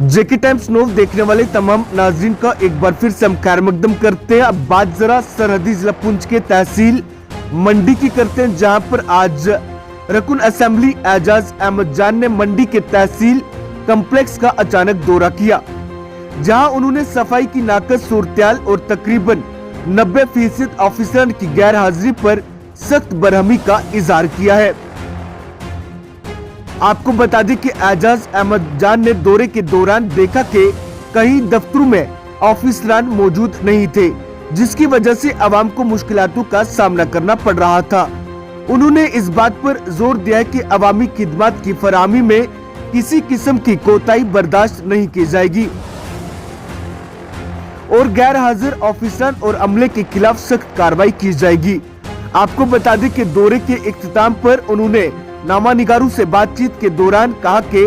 जेके times now देखने वाले तमाम नाजरीन का एक बार फिर से हम खैर मकदम करते हैं। अब बात जरा सरहदी जिला पुंछ के तहसील मंडी की करते हैं, जहां पर आज रकुन असेंबली एजाज अहमद जान ने मंडी के तहसील कम्प्लेक्स का अचानक दौरा किया, जहां उन्होंने सफाई की नाकस सूरत्याल और तकरीबन 90% ऑफिसर की गैर हाजिरी पर सख्त बरहमी का इजहार किया है। आपको बता दें कि एजाज अहमद जान ने दौरे के दौरान देखा कि कई दफ्तरों में ऑफिसरान मौजूद नहीं थे, जिसकी वजह से आवाम को मुश्किलातों का सामना करना पड़ रहा था। उन्होंने इस बात पर जोर दिया कि अवामी खिदमत की फराहमी में किसी किस्म की कोताही बर्दाश्त नहीं की जाएगी और गैर हाजिर ऑफिसर और अमले के खिलाफ सख्त कार्रवाई की जाएगी। आपको बता दें कि दौरे के इख्तिताम पर उन्होंने नामानिगारों से बातचीत के दौरान कहा कि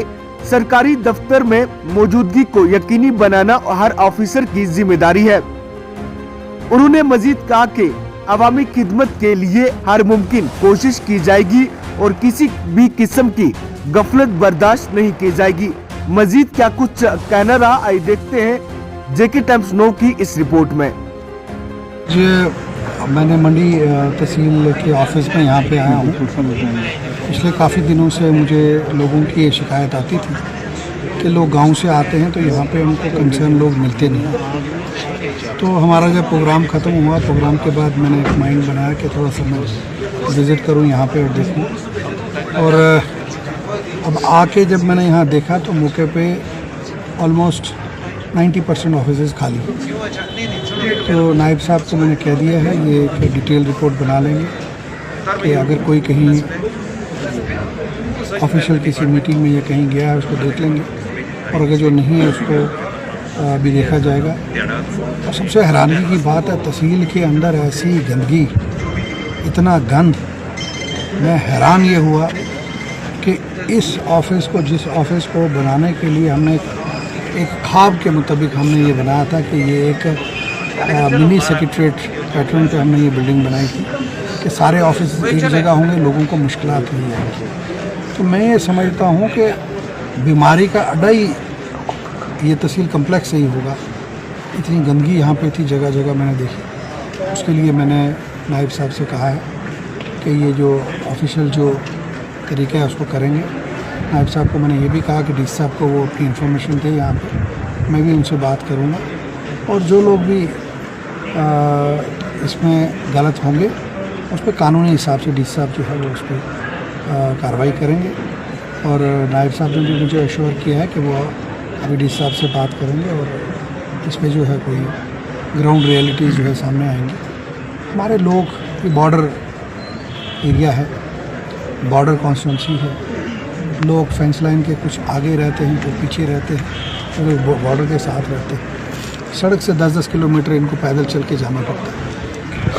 सरकारी दफ्तर में मौजूदगी को यकीनी बनाना हर ऑफिसर की जिम्मेदारी है। उन्होंने मजीद कहा कि अवामी खिदमत के लिए हर मुमकिन कोशिश की जाएगी और किसी भी किस्म की गफलत बर्दाश्त नहीं की जाएगी। मजीद क्या कुछ कहना रहा, आइए देखते हैं जेके टाइम्स नौ की इस रिपोर्ट में। मैंने मंडी तहसील के ऑफिस में यहाँ पे आया हूँ। पिछले काफ़ी दिनों से मुझे लोगों की ये शिकायत आती थी कि लोग गांव से आते हैं तो यहाँ पे उनको कंसर्न लोग मिलते नहीं। तो हमारा जब प्रोग्राम ख़त्म हुआ, प्रोग्राम के बाद मैंने एक माइंड बनाया कि थोड़ा सा मैं विज़िट करूँ यहाँ पे और देखूँ। और अब आके जब मैंने यहाँ देखा तो मौके पे ऑलमोस्ट 90% ऑफिसेज खाली। तो नायब साहब को मैंने कह दिया है ये एक डिटेल रिपोर्ट बना लेंगे कि अगर कोई कहीं ऑफिशियल किसी मीटिंग में या कहीं गया है उसको देख लेंगे, और अगर जो नहीं है उसको भी देखा जाएगा। और सबसे हैरानी की बात है, तहसील के अंदर ऐसी गंदगी, इतना गंद, मैं हैरान ये हुआ कि इस ऑफिस को, जिस ऑफिस को बनाने के लिए हमने एक ख्वाब के मुताबिक हमने ये बनाया था कि ये एक मिनी सेक्रेटरीट पैटर्न पे हमने ये बिल्डिंग बनाई थी कि सारे ऑफिस एक जगह होंगे, लोगों को मुश्किलात नहीं आएंगी। तो मैं ये समझता हूँ कि बीमारी का अड्डा ही ये तहसील कम्प्लेक्स से ही होगा। इतनी गंदगी यहाँ पे थी, जगह जगह मैंने देखी। उसके लिए मैंने नायब साहब से कहा है कि ये जो ऑफिशियल जो तरीका है उसको करेंगे। नायब साहब को मैंने ये भी कहा कि डी साहब को वो अपनी इन्फॉर्मेशन थे यहाँ पे, मैं भी उनसे बात करूँगा और जो लोग भी इसमें गलत होंगे उस पर कानूनी हिसाब से डी साहब जो है वो उस पर कार्रवाई करेंगे। और नायब साहब ने भी मुझे अश्योर किया है कि वो अभी डी साहब से बात करेंगे और इस पर जो है कोई ग्राउंड रियलिटीज़ जो है सामने आएंगी। हमारे लोग बॉर्डर एरिया है, बॉर्डर कॉन्स्टिट्यूंसी है, लोग फेंस लाइन के कुछ आगे रहते हैं, कुछ पीछे रहते हैं, तो बॉर्डर के साथ रहते हैं। सड़क से 10-10 किलोमीटर इनको पैदल चल के जाना पड़ता है।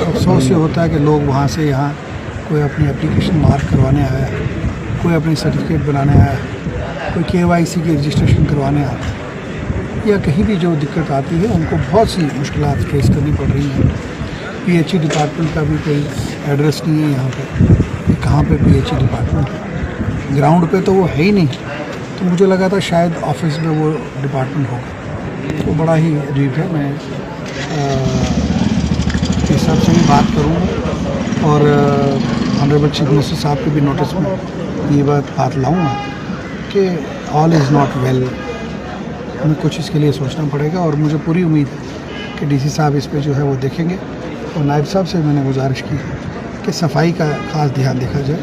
अफसोस ये होता है कि लोग वहाँ से यहाँ कोई अपनी एप्लीकेशन मार्क करवाने आया है, कोई अपनी सर्टिफिकेट बनाने आया है, कोई KYC की रजिस्ट्रेशन करवाने आता है, या कहीं भी जो दिक्कत आती है उनको बहुत सी मुश्किलात फेस करनी पड़ रही हैं। PHE डिपार्टमेंट का भी कोई एड्रेस नहीं है यहाँ पर, कहाँ पे PHE डिपार्टमेंट है। ग्राउंड पे तो वो है ही नहीं, तो मुझे लगा था शायद ऑफिस में वो डिपार्टमेंट होगा। तो बड़ा ही अजीब है। मैं इस हिसाब से भी बात करूँगा और ऑनरेबल चीफ मिनिस्टर साहब के भी नोटिस में ये बात लाऊँगा कि ऑल इज़ नॉट वेल। हमें कुछ इसके लिए सोचना पड़ेगा और मुझे पूरी उम्मीद है कि DC साहब इस पर जो है वो देखेंगे। और नायब साहब से मैंने गुजारिश की कि सफाई का ख़ास ध्यान देखा जाए।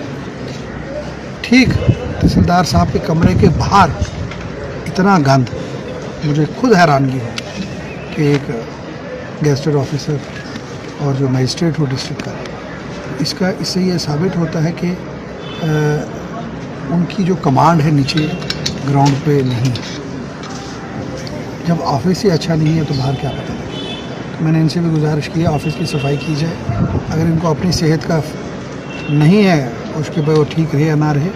ठीक तहसीलदार साहब के कमरे के बाहर इतना गंद, मुझे खुद हैरानगी है कि एक गेस्टेड ऑफिसर और जो मजिस्ट्रेट हो डिस्ट्रिक्ट का, इससे ये साबित होता है कि उनकी जो कमांड है नीचे ग्राउंड पे नहीं। जब ऑफिस ही अच्छा नहीं है तो बाहर क्या पता लगे। तो मैंने इनसे भी गुजारिश की है ऑफिस की सफाई की जाए। अगर इनको अपनी सेहत का नहीं है उसके बाद वो ठीक रहे या ना रहे,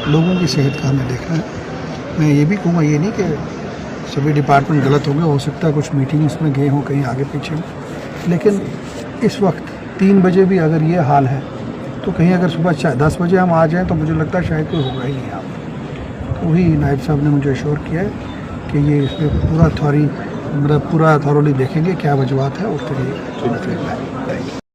लोगों की सेहत का हमें देखना है। मैं ये भी कहूँगा, ये नहीं कि सभी डिपार्टमेंट गलत होंगे, हो सकता है कुछ मीटिंग्स में गए हों कहीं आगे पीछे, लेकिन इस वक्त 3 बजे भी अगर ये हाल है तो कहीं अगर सुबह 10 बजे हम आ जाएँ तो मुझे लगता है शायद कोई होगा ही नहीं यहाँ पर। वही नायब साहब ने मुझे अश्योर किया है कि ये इस पर पूरा थॉरोली देखेंगे क्या वजूहत है, उसके लिए